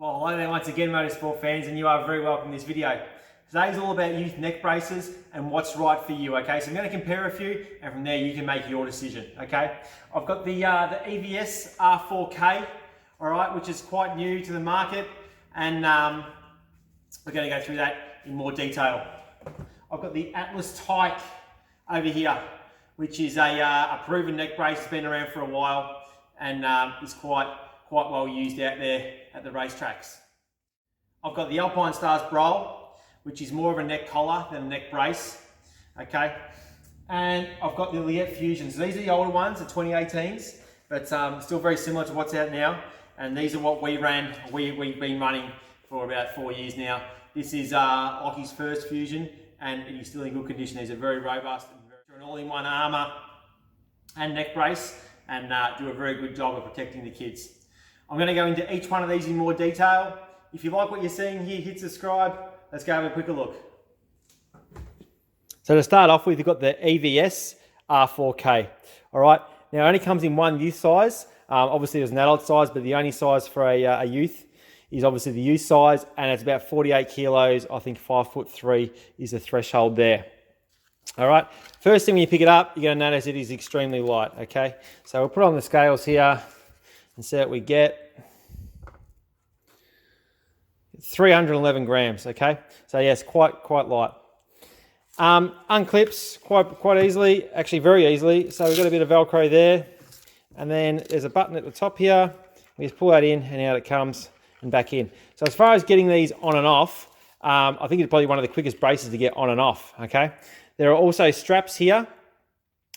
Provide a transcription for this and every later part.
Well, hello there once again, motorsport fans, and you are very welcome to this video. Today's all about youth neck braces and what's right for you, okay? So I'm going to compare a few, and from there you can make your decision, okay? I've got the EVS R4K, all right, which is quite new to the market, and we're going to go through that in more detail. I've got the Atlas Tyke over here, which is a proven neck brace. It's been around for a while and is quite well used out there at the racetracks. I've got the Alpinestar's Brawl, which is more of a neck collar than a neck brace, okay? And I've got the Leatt Fusion. So these are the older ones, the 2018s, but still very similar to what's out now. And these are what we've been running for about 4 years now. This is Lockie's first Fusion, and it is still in good condition. These are very robust, and an all-in-one armour and neck brace, and do a very good job of protecting the kids. I'm going to go into each one of these in more detail. If you like what you're seeing here, hit subscribe. Let's go have a quicker look. So to start off with, you've got the EVS R4K. All right, now it only comes in one youth size. Obviously there's an adult size, but the only size for a youth is obviously the youth size, and it's about 48 kilos. I think 5'3" is the threshold there. All right, first thing when you pick it up, you're going to notice it is extremely light, okay? So we'll put it on the scales here and see what we get. 311 grams, okay? So yes, quite light. Unclips quite easily, actually very easily. So we've got a bit of Velcro there, and then there's a button at the top here. We just pull that in and out it comes and back in. So as far as getting these on and off, I think it's probably one of the quickest braces to get on and off, okay? There are also straps here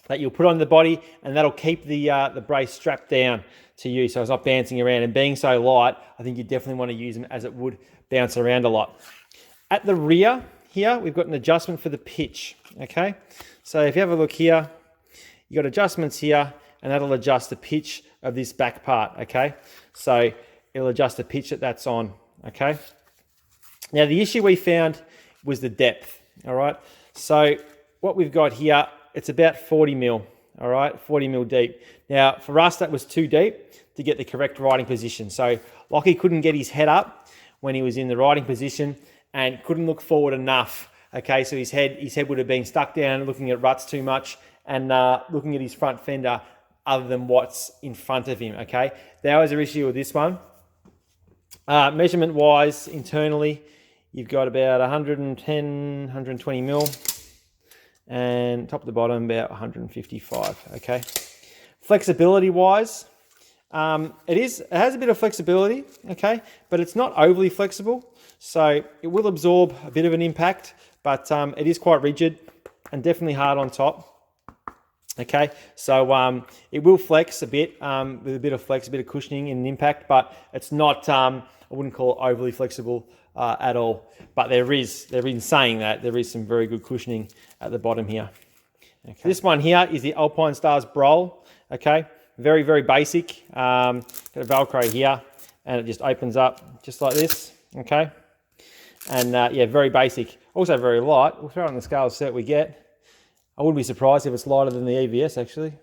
that you'll put on the body, and that'll keep the brace strapped down to you so it's not bouncing around. And being so light, I think you definitely want to use them as it would bounce around a lot. At the rear here, we've got an adjustment for the pitch, okay? So if you have a look here, you've got adjustments here, and that'll adjust the pitch of this back part, okay? So it'll adjust the pitch that's on, okay? Now the issue we found was the depth, all right? So what we've got here, it's about 40 mil, all right, 40 mil deep. Now for us, that was too deep to get the correct riding position. So Lockie couldn't get his head up when he was in the riding position and couldn't look forward enough, okay? So his head would have been stuck down looking at ruts too much and looking at his front fender other than what's in front of him, okay? That was an issue with this one. Measurement wise, internally, you've got about 110, 120 mil, and top to bottom about 155, okay? Flexibility wise, it has a bit of flexibility, okay, but it's not overly flexible, so it will absorb a bit of an impact, but it is quite rigid and definitely hard on top. Okay, so it will flex a bit with a bit of flex, a bit of cushioning and impact, but it's not, I wouldn't call it overly flexible at all. But there is some very good cushioning at the bottom here. Okay. This one here is the Alpinestar's Brawl. Okay, very basic. Got a Velcro here, and it just opens up just like this. Okay, and yeah, very basic. Also very light. We'll throw it on the scale, see what we get. I wouldn't be surprised if it's lighter than the EVS actually.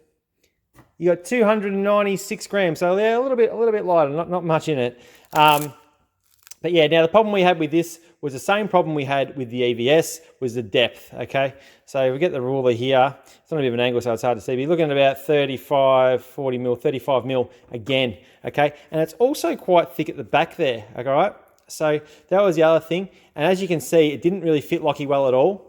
You got 296 grams, so yeah, a little bit lighter, not much in it. But yeah, now the problem we had with this was the same problem we had with the EVS, was the depth, okay? So we get the ruler here. It's on a bit of an angle, so it's hard to see, but you're looking at about 40 mil, 35 mil again, okay? And it's also quite thick at the back there, okay, right? So that was the other thing. And as you can see, it didn't really fit Lockie well at all.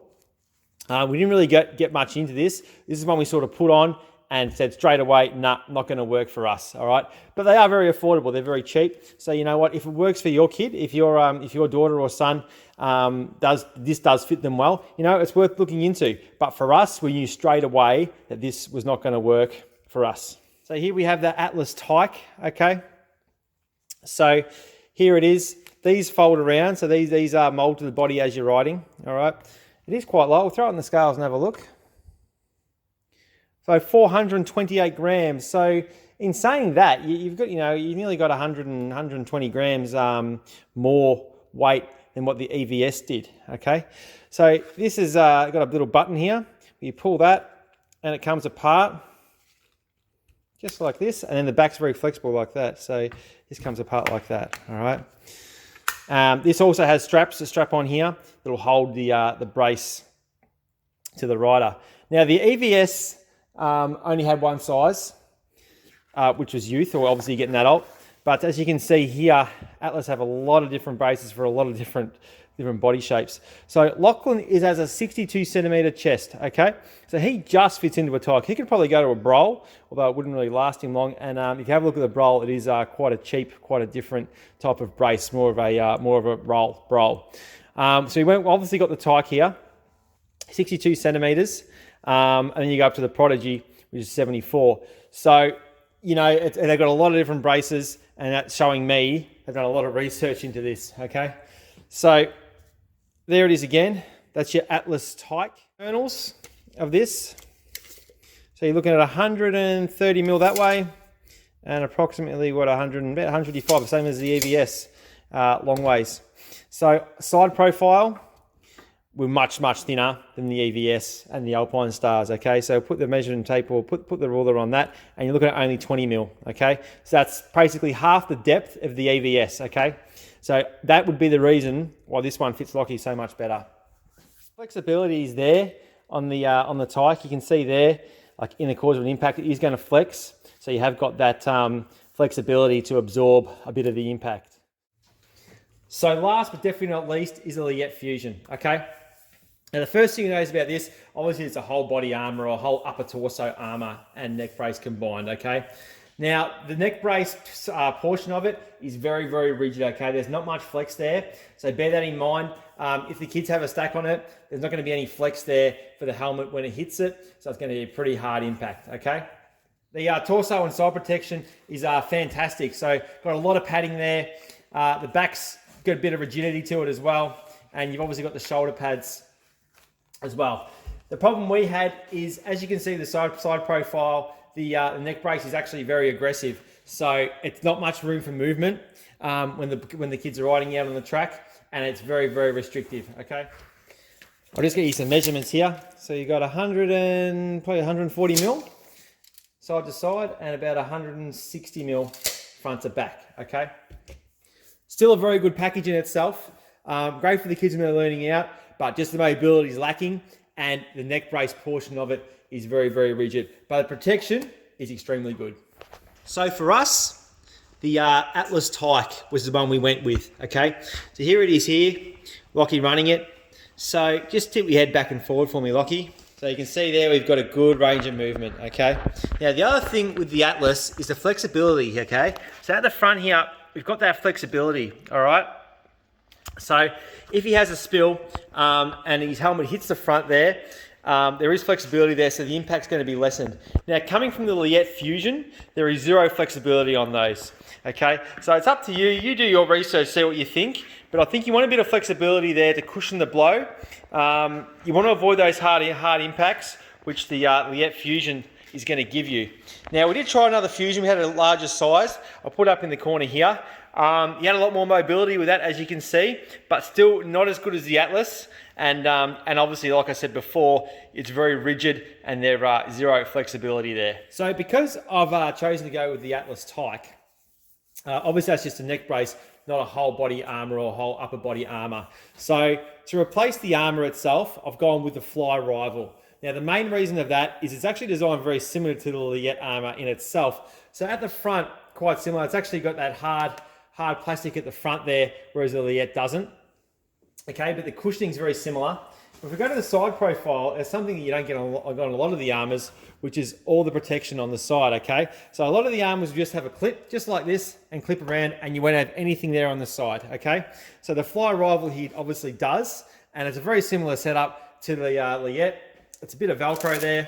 We didn't really get much into this. This is one we sort of put on and said straight away, nah, not going to work for us, all right? But they are very affordable. They're very cheap. So you know what? If it works for your kid, if your daughter or son does fit them well, you know, it's worth looking into. But for us, we knew straight away that this was not going to work for us. So here we have the Atlas Tyke, okay? So here it is. These fold around. So these are mold to the body as you're riding, all right? It is quite light. We'll throw it on the scales and have a look. So 428 grams. So in saying that, you've got, you know, you nearly got 120 grams more weight than what the EVS did, okay? So this has got a little button here. You pull that and it comes apart just like this, and then the back's very flexible like that. So This comes apart like that, all right? This also has straps to strap on here that'll hold the brace to the rider. Now the EVS only had one size, which was youth, or obviously getting that old. But as you can see here, Atlas have a lot of different braces for a lot of different body shapes. So Lachlan has a 62 centimeter chest, okay? So he just fits into a Tyke. He could probably go to a Brole, although it wouldn't really last him long. And if you have a look at the Brole, it is quite a cheap, quite a different type of brace, more of a Brole. So we obviously got the Tyke here, 62 centimeters, and then you go up to the Prodigy, which is 74. So, you know, they've got a lot of different braces, and that's showing me they've done a lot of research into this, okay? So there it is again. That's your Atlas Tyke kernels of this. So you're looking at 130 mil that way, and approximately what, about 155, the same as the EVS long ways. So side profile, we're much thinner than the EVS and the Alpinestars, okay? So put the measuring tape or put the ruler on that, and you're looking at only 20 mil, okay? So that's basically half the depth of the EVS, okay? So that would be the reason why this one fits Lockie so much better. Flexibility is there on the Tyke. You can see there, like in the cause of an impact, it is going to flex. So you have got that flexibility to absorb a bit of the impact. So last but definitely not least is the Leatt Fusion, okay? Now the first thing you notice about this, obviously it's a whole body armor or whole upper torso armor and neck brace combined, okay? Now the neck brace portion of it is very rigid, okay? There's not much flex there, so bear that in mind. If the kids have a stack on it, there's not going to be any flex there for the helmet when it hits it, so it's going to be a pretty hard impact, okay? The torso and side protection is fantastic, so got a lot of padding there. The back's got a bit of rigidity to it as well, and you've obviously got the shoulder pads as well. The problem we had is, as you can see, the side profile, the neck brace is actually very aggressive, so it's not much room for movement when the kids are riding out on the track, and it's very restrictive, okay? I'll just get you some measurements here. So you got probably 140 mil side to side, and about 160 mil front to back, okay? Still a very good package in itself. Great for the kids when they're learning out, but just the mobility is lacking, and the neck brace portion of it is very rigid. But the protection is extremely good. So for us, the Atlas Tyke was the one we went with, okay? So here it is here, Lockie running it. So just tip your head back and forward for me, Lockie. So you can see there we've got a good range of movement, okay? Now the other thing with the Atlas is the flexibility, okay? So at the front here, we've got that flexibility, all right? So if he has a spill and his helmet hits the front there, there is flexibility there, so the impact's going to be lessened. Now, coming from the Leatt Fusion, there is zero flexibility on those, okay? So it's up to you. You do your research, see what you think, but I think you want a bit of flexibility there to cushion the blow. You want to avoid those hard impacts, which the Leatt Fusion is going to give you. Now, we did try another Fusion. We had a larger size. I'll put it up in the corner here. You had a lot more mobility with that, as you can see, but still not as good as the Atlas. And obviously, like I said before, it's very rigid and there are zero flexibility there. So because I've chosen to go with the Atlas Tyke, obviously that's just a neck brace, not a whole body armor or whole upper body armor. So to replace the armor itself, I've gone with the Fly Revel. Now the main reason of that is it's actually designed very similar to the Leatt armor in itself. So at the front, quite similar. It's actually got that hard plastic at the front there, whereas the Leatt doesn't. Okay, but the cushioning is very similar. If we go to the side profile, there's something that you don't get on a lot of the armors, which is all the protection on the side, okay? So a lot of the armors just have a clip, just like this, and clip around, and you won't have anything there on the side, okay? So the Fly Revel here obviously does, and it's a very similar setup to the Leatt. It's a bit of Velcro there,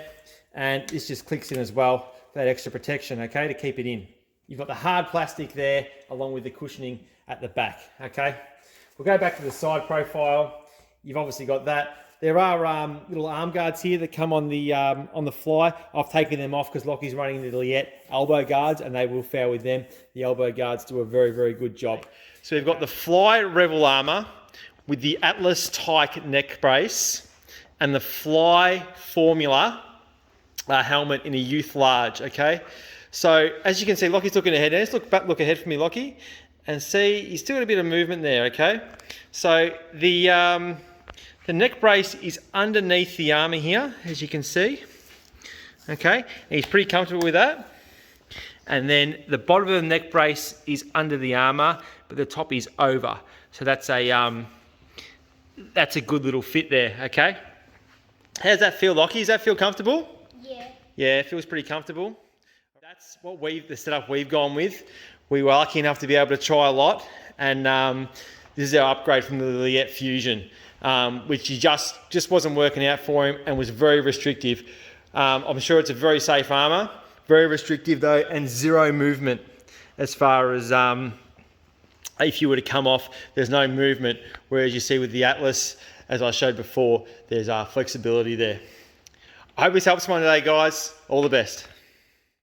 and this just clicks in as well, for that extra protection, okay, to keep it in. You've got the hard plastic there, along with the cushioning at the back, okay? We'll go back to the side profile. You've obviously got that. There are little arm guards here that come on the Fly. I've taken them off because Lockie's running the Leatt elbow guards, and they will fare with them. The elbow guards do a very good job. So we've got the Fly Revel armor with the Atlas Tyke neck brace and the Fly Formula helmet in a youth large, okay? So as you can see, Lockie's looking ahead. Now let's look ahead for me, Lockie, and see he's still got a bit of movement there. Okay, so the neck brace is underneath the armour here, as you can see. Okay, and he's pretty comfortable with that. And then the bottom of the neck brace is under the armour, but the top is over. So that's a good little fit there. Okay, how does that feel, Lockie? Does that feel comfortable? Yeah. Yeah, it feels pretty comfortable. That's what the setup we've gone with. We were lucky enough to be able to try a lot, and this is our upgrade from the Leatt Fusion, which he just wasn't working out for him and was very restrictive. I'm sure it's a very safe armour, very restrictive though, and zero movement as far as if you were to come off, there's no movement. Whereas you see with the Atlas, as I showed before, there's flexibility there. I hope this helps one today, guys. All the best.